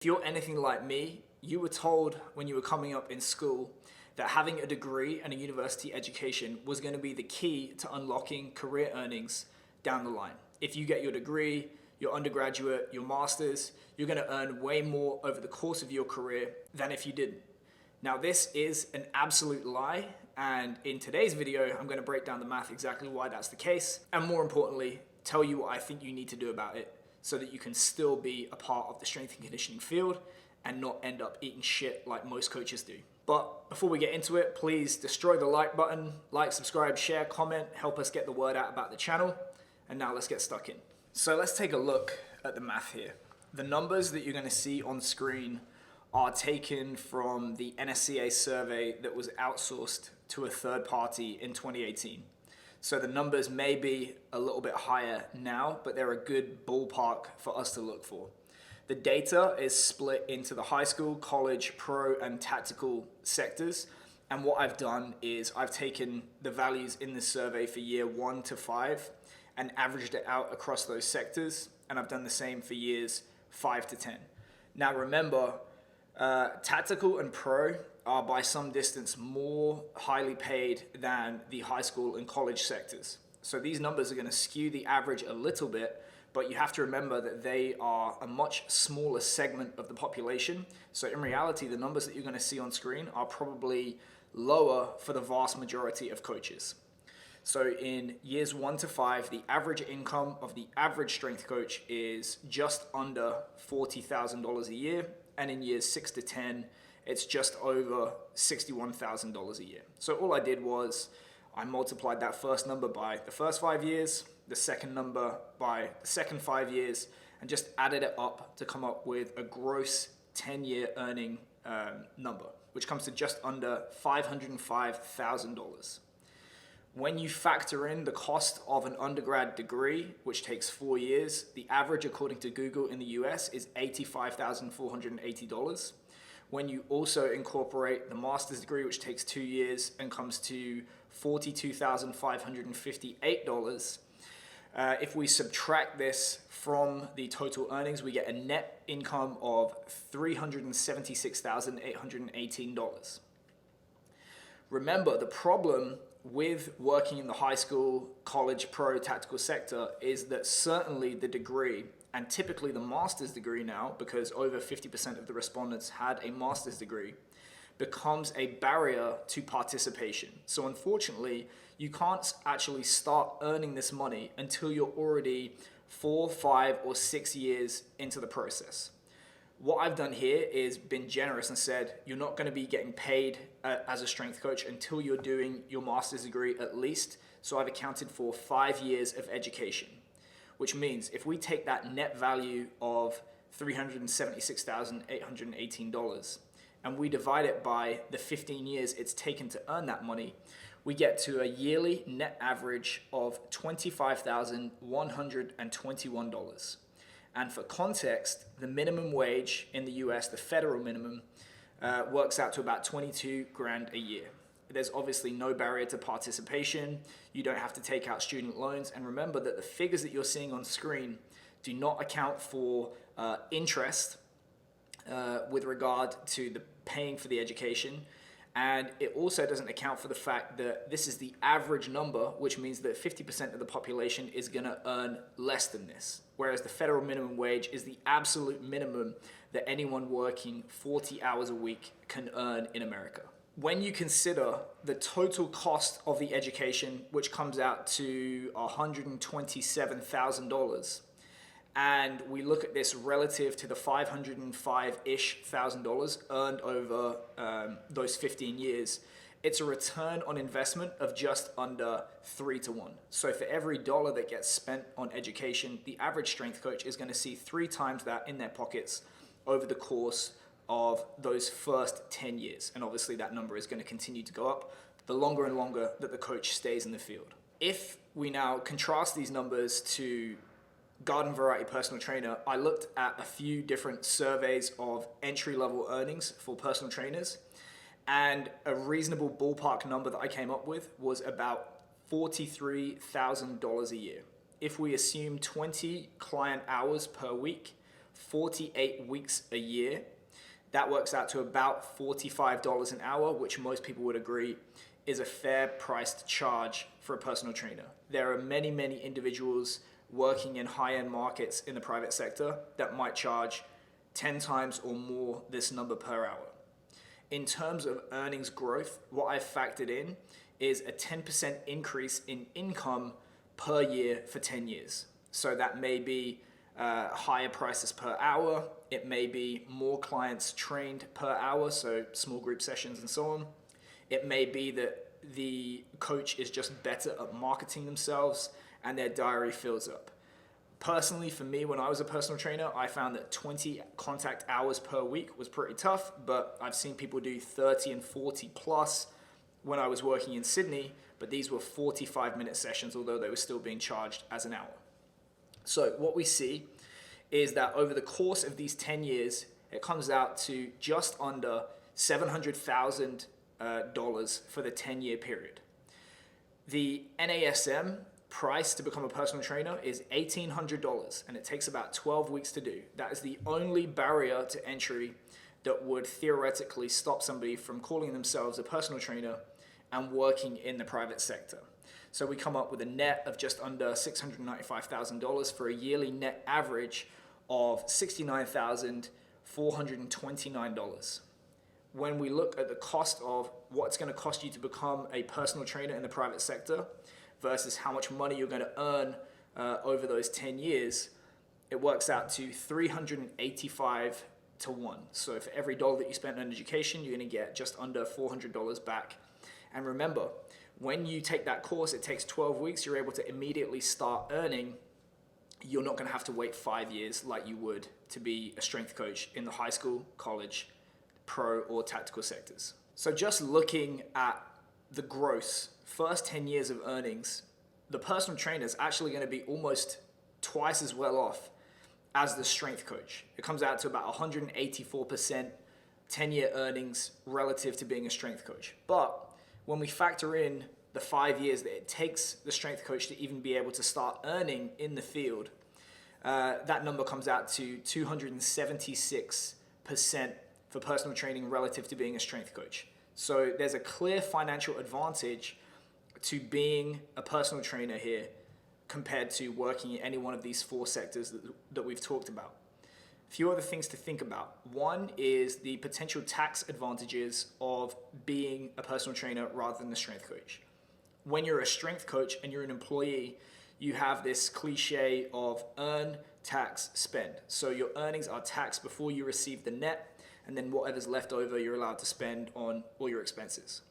If you're anything like me, you were told when you were coming up in school that having a degree and a university education was going to be the key to unlocking career earnings down the line. If you get your degree, your undergraduate, your master's, you're going to earn way more over the course of your career than if you didn't. Now, this is an absolute lie, and in today's video, I'm going to break down the math exactly why that's the case, and more importantly, tell you what I think you need to do about it so that you can still be a part of the strength and conditioning field and not end up eating shit like most coaches do. But before we get into it, please destroy the like button, like, subscribe, share, comment, help us get the word out about the channel. And now let's get stuck in. So let's take a look at the math here. The numbers that you're going to see on screen are taken from the NSCA survey that was outsourced to a third party in 2018. So the numbers may be a little bit higher now, but they're a good ballpark for us to look for. The data is split into the high school, college, pro, and tactical sectors. And what I've done is I've taken the values in this survey for year 1 to 5 and averaged it out across those sectors. And I've done the same for years 5 to 10. Now remember, tactical and pro are by some distance more highly paid than the high school and college sectors. So these numbers are going to skew the average a little bit, but you have to remember that they are a much smaller segment of the population. So in reality, the numbers that you're going to see on screen are probably lower for the vast majority of coaches. So in years 1 to 5, the average income of the average strength coach is just under $40,000 a year. And in years 6 to 10, it's just over $61,000 a year. So all I did was I multiplied that first number by the first 5 years, the second number by the second 5 years, and just added it up to come up with a gross 10-year earning number, which comes to just under $505,000. When you factor in the cost of an undergrad degree, which takes 4 years, the average, according to Google in the US, is $85,480. When you also incorporate the master's degree, which takes 2 years and comes to $42,558, if we subtract this from the total earnings, we get a net income of $376,818. Remember, the problem with working in the high school, college, pro, tactical sector is that certainly the degree, and typically the master's degree now, because over 50% of the respondents had a master's degree, becomes a barrier to participation. So unfortunately, you can't actually start earning this money until you're already 4, 5, or 6 years into the process. What I've done here is been generous and said, you're not going to be getting paid as a strength coach until you're doing your master's degree at least. So I've accounted for 5 years of education, which means if we take that net value of $376,818 and we divide it by the 15 years it's taken to earn that money, we get to a yearly net average of $25,121. And for context, the minimum wage in the US, the federal minimum, works out to about 22 grand a year. There's obviously no barrier to participation. You don't have to take out student loans. And remember that the figures that you're seeing on screen do not account for interest with regard to the paying for the education. And it also doesn't account for the fact that this is the average number, which means that 50% of the population is going to earn less than this. Whereas the federal minimum wage is the absolute minimum that anyone working 40 hours a week can earn in America. When you consider the total cost of the education, which comes out to $127,000, and we look at this relative to the $505-ish thousand earned over those 15 years, it's a return on investment of just under 3 to 1. So for every dollar that gets spent on education, the average strength coach is going to see 3 times that in their pockets over the course of those first 10 years. And obviously that number is going to continue to go up the longer and longer that the coach stays in the field. If we now contrast these numbers to garden variety personal trainer, I looked at a few different surveys of entry-level earnings for personal trainers, and a reasonable ballpark number that I came up with was about $43,000 a year. If we assume 20 client hours per week 48 weeks a year, that works out to about $45 an hour, which most people would agree is a fair priced charge for a personal trainer. There are many, many individuals working in high-end markets in the private sector that might charge 10 times or more this number per hour. In terms of earnings growth, what I've factored in is a 10% increase in income per year for 10 years. So that may be higher prices per hour. It may be more clients trained per hour, so small group sessions and so on. It may be that the coach is just better at marketing themselves and their diary fills up. Personally, for me, when I was a personal trainer, I found that 20 contact hours per week was pretty tough, but I've seen people do 30 and 40 plus when I was working in Sydney, but these were 45-minute sessions, although they were still being charged as an hour. So what we see is that over the course of these 10 years, it comes out to just under $700,000 for the 10-year period. The NASM price to become a personal trainer is $1,800, and it takes about 12 weeks to do. That is the only barrier to entry that would theoretically stop somebody from calling themselves a personal trainer and working in the private sector. So we come up with a net of just under $695,000 for a yearly net average of $69,429. When we look at the cost of what it's going to cost you to become a personal trainer in the private sector versus how much money you're going to earn over those 10 years, it works out to 385 to 1. So for every dollar that you spend on education, you're going to get just under $400 back. And remember, when you take that course, it takes 12 weeks, you're able to immediately start earning. You're not going to have to wait 5 years like you would to be a strength coach in the high school, college, pro, or tactical sectors. So just looking at the gross first 10 years of earnings, the personal trainer is actually going to be almost twice as well off as the strength coach. It comes out to about 184% 10-year earnings relative to being a strength coach. But when we factor in the 5 years that it takes the strength coach to even be able to start earning in the field, that number comes out to 276% for personal training relative to being a strength coach. So there's a clear financial advantage to being a personal trainer here compared to working in any one of these four sectors that we've talked about. A few other things to think about. One is the potential tax advantages of being a personal trainer rather than a strength coach. When you're a strength coach and you're an employee, you have this cliche of earn, tax, spend. So your earnings are taxed before you receive the net, and then whatever's left over, you're allowed to spend on all your expenses.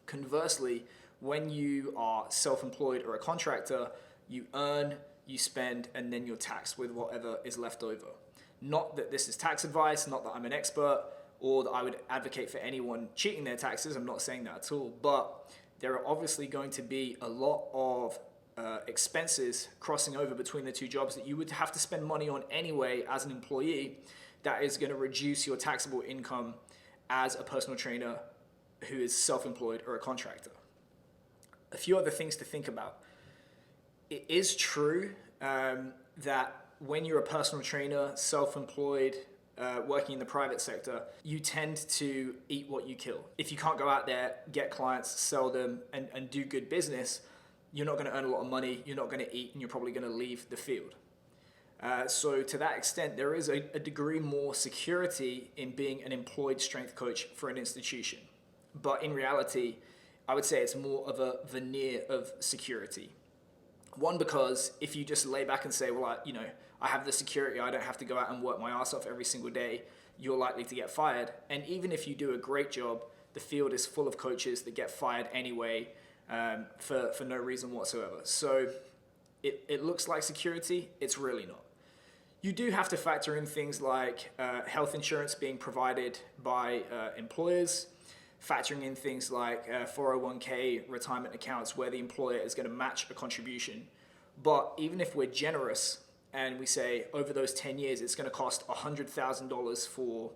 Conversely, when you are self-employed or a contractor, you earn, you spend, and then you're taxed with whatever is left over. Not that this is tax advice, not that I'm an expert, or that I would advocate for anyone cheating their taxes. I'm not saying that at all, but there are obviously going to be a lot of expenses crossing over between the two jobs that you would have to spend money on anyway as an employee. That is going to reduce your taxable income as a personal trainer who is self-employed or a contractor. A few other things to think about. It is true that when you're a personal trainer, self-employed, working in the private sector, you tend to eat what you kill. If you can't go out there, get clients, sell them, and do good business, you're not going to earn a lot of money, you're not going to eat, and you're probably going to leave the field. So to that extent, there is a degree more security in being an employed strength coach for an institution. But in reality, I would say it's more of a veneer of security. One, because if you just lay back and say, well, I have the security, I don't have to go out and work my ass off every single day, you're likely to get fired. And even if you do a great job, the field is full of coaches that get fired anyway for no reason whatsoever. So it looks like security, it's really not. You do have to factor in things like health insurance being provided by employers, factoring in things like 401k retirement accounts where the employer is going to match a contribution. But even if we're generous and we say over those 10 years it's going to cost $100,000 for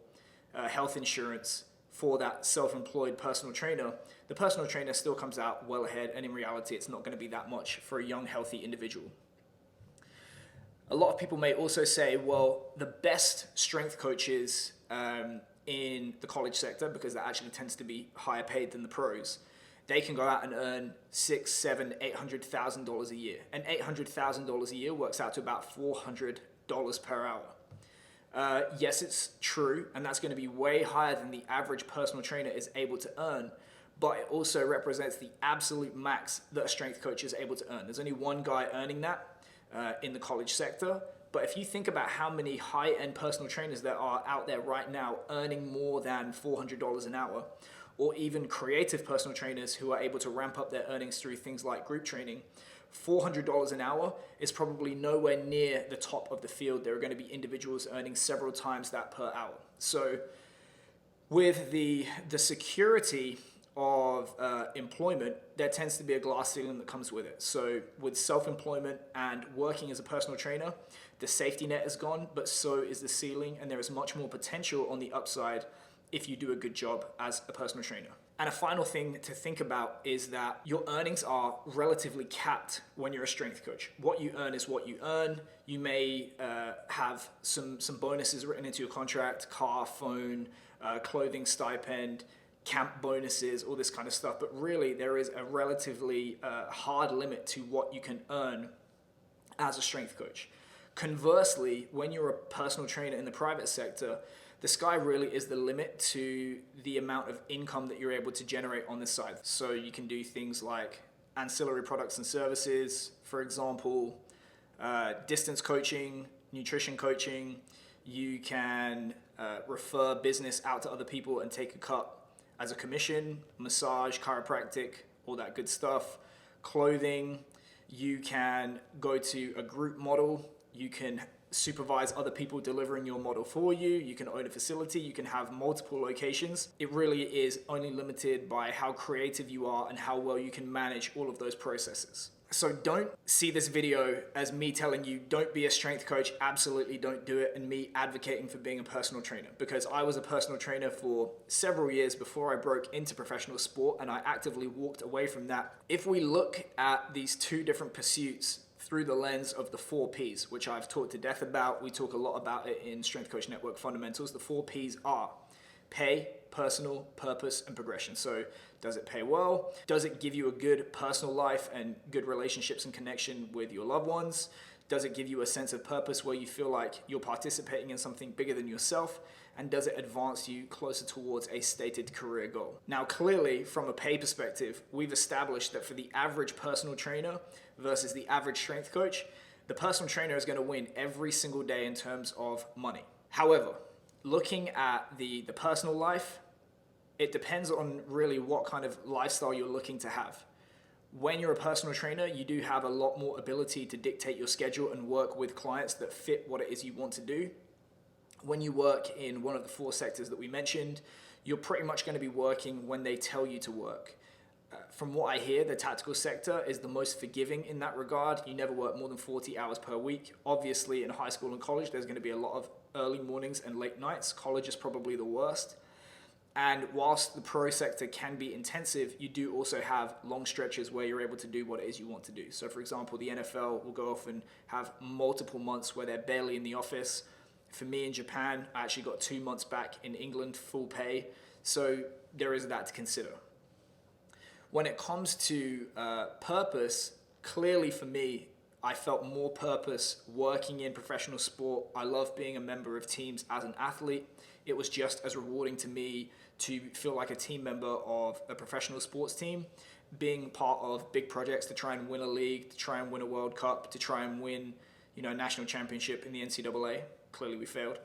health insurance for that self-employed personal trainer, the personal trainer still comes out well ahead, and in reality it's not going to be that much for a young, healthy individual. A lot of people may also say, well, the best strength coaches in the college sector, because that actually tends to be higher paid than the pros, they can go out and earn $600,000, $700,000, $800,000 a year. And $800,000 a year works out to about $400 per hour. Yes, it's true, and that's going to be way higher than the average personal trainer is able to earn, but it also represents the absolute max that a strength coach is able to earn. There's only one guy earning that in the college sector, but if you think about how many high-end personal trainers there are out there right now earning more than $400 an hour, or even creative personal trainers who are able to ramp up their earnings through things like group training, $400 an hour is probably nowhere near the top of the field. There are going to be individuals earning several times that per hour. So with the security of employment, there tends to be a glass ceiling that comes with it. So with self-employment and working as a personal trainer, the safety net is gone, but so is the ceiling, and there is much more potential on the upside if you do a good job as a personal trainer. And a final thing to think about is that your earnings are relatively capped when you're a strength coach. What you earn is what you earn. You may have some bonuses written into your contract, car, phone, clothing stipend, camp bonuses, all this kind of stuff. But really, there is a relatively hard limit to what you can earn as a strength coach. Conversely, when you're a personal trainer in the private sector, the sky really is the limit to the amount of income that you're able to generate on this side. So you can do things like ancillary products and services, for example, distance coaching, nutrition coaching. You can refer business out to other people and take a cut as a commission, massage, chiropractic, all that good stuff. Clothing, you can go to a group model. You can supervise other people delivering your model for you. You can own a facility. You can have multiple locations. It really is only limited by how creative you are and how well you can manage all of those processes. So don't see this video as me telling you don't be a strength coach, absolutely don't do it, and me advocating for being a personal trainer, because I was a personal trainer for several years before I broke into professional sport, and I actively walked away from that. If we look at these two different pursuits through the lens of the 4 Ps, which I've talked to death about, we talk a lot about it in Strength Coach Network Fundamentals, the 4 Ps are pay, personal, purpose, and progression. So does it pay well? Does it give you a good personal life and good relationships and connection with your loved ones? Does it give you a sense of purpose where you feel like you're participating in something bigger than yourself? And does it advance you closer towards a stated career goal? Now, clearly, from a pay perspective, we've established that for the average personal trainer versus the average strength coach, the personal trainer is going to win every single day in terms of money. However, looking at the personal life, it depends on really what kind of lifestyle you're looking to have. When you're a personal trainer, you do have a lot more ability to dictate your schedule and work with clients that fit what it is you want to do. When you work in one of the 4 sectors that we mentioned, you're pretty much going to be working when they tell you to work. From what I hear, the tactical sector is the most forgiving in that regard. You never work more than 40 hours per week. Obviously, in high school and college, there's going to be a lot of early mornings and late nights. College is probably the worst. And whilst the pro sector can be intensive, you do also have long stretches where you're able to do what it is you want to do. So for example, the NFL will go off and have multiple months where they're barely in the office. For me in Japan, I actually got 2 months back in England, full pay. So there is that to consider. When it comes to purpose, clearly for me, I felt more purpose working in professional sport. I love being a member of teams as an athlete. It was just as rewarding to me to feel like a team member of a professional sports team, being part of big projects to try and win a league, to try and win a World Cup, to try and win, a national championship in the NCAA. Clearly we failed.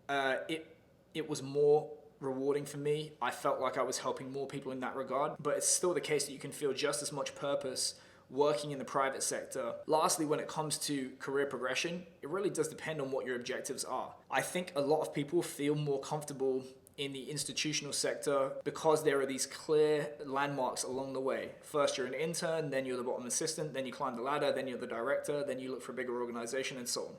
It was more rewarding for me. I felt like I was helping more people in that regard, but it's still the case that you can feel just as much purpose working in the private sector. Lastly, when it comes to career progression, it really does depend on what your objectives are. I think a lot of people feel more comfortable in the institutional sector because there are these clear landmarks along the way. First, you're an intern, then you're the bottom assistant, then you climb the ladder, then you're the director, then you look for a bigger organization, and so on.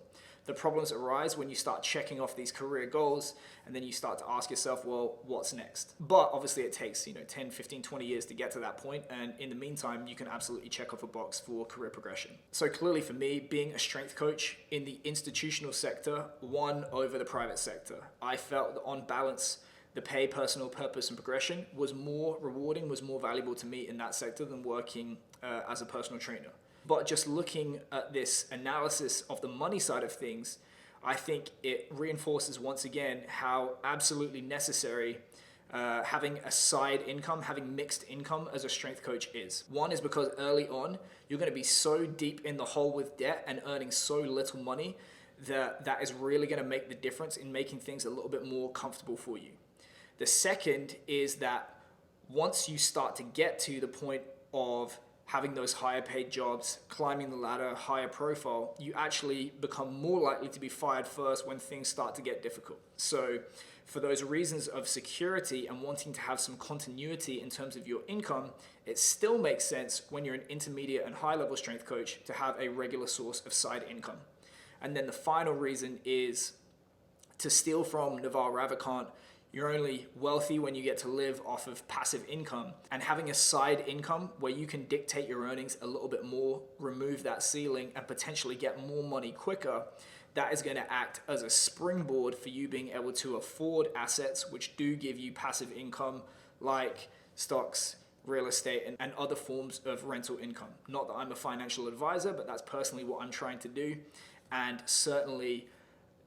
The problems arise when you start checking off these career goals and then you start to ask yourself, well, what's next? But obviously it takes 10, 15, 20 years to get to that point, and in the meantime you can absolutely check off a box for career progression. So clearly for me, being a strength coach in the institutional sector won over the private sector. I felt that on balance, the pay, personal purpose, and progression was more rewarding, was more valuable to me in that sector than working as a personal trainer. But just looking at this analysis of the money side of things, I think it reinforces once again how absolutely necessary having a side income, having mixed income as a strength coach is. One is because early on, you're going to be so deep in the hole with debt and earning so little money that is really going to make the difference in making things a little bit more comfortable for you. The second is that once you start to get to the point of having those higher paid jobs, climbing the ladder, higher profile, you actually become more likely to be fired first when things start to get difficult. So for those reasons of security and wanting to have some continuity in terms of your income, it still makes sense when you're an intermediate and high level strength coach to have a regular source of side income. And then the final reason is, to steal from Naval Ravikant, you're only wealthy when you get to live off of passive income, and having a side income where you can dictate your earnings a little bit more, remove that ceiling, and potentially get more money quicker, that is going to act as a springboard for you being able to afford assets which do give you passive income like stocks, real estate, and other forms of rental income. Not that I'm a financial advisor, but that's personally what I'm trying to do. And certainly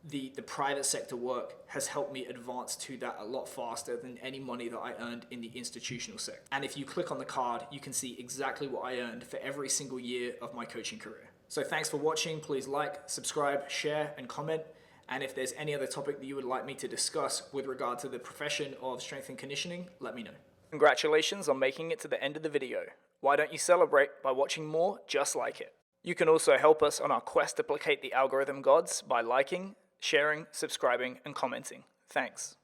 the private sector work has helped me advance to that a lot faster than any money that I earned in the institutional sector. And if you click on the card, you can see exactly what I earned for every single year of my coaching career. So thanks for watching. Please like, subscribe, share, and comment. And if there's any other topic that you would like me to discuss with regard to the profession of strength and conditioning, let me know. Congratulations on making it to the end of the video. Why don't you celebrate by watching more just like it? You can also help us on our quest to placate the algorithm gods by liking, sharing, subscribing, and commenting. Thanks.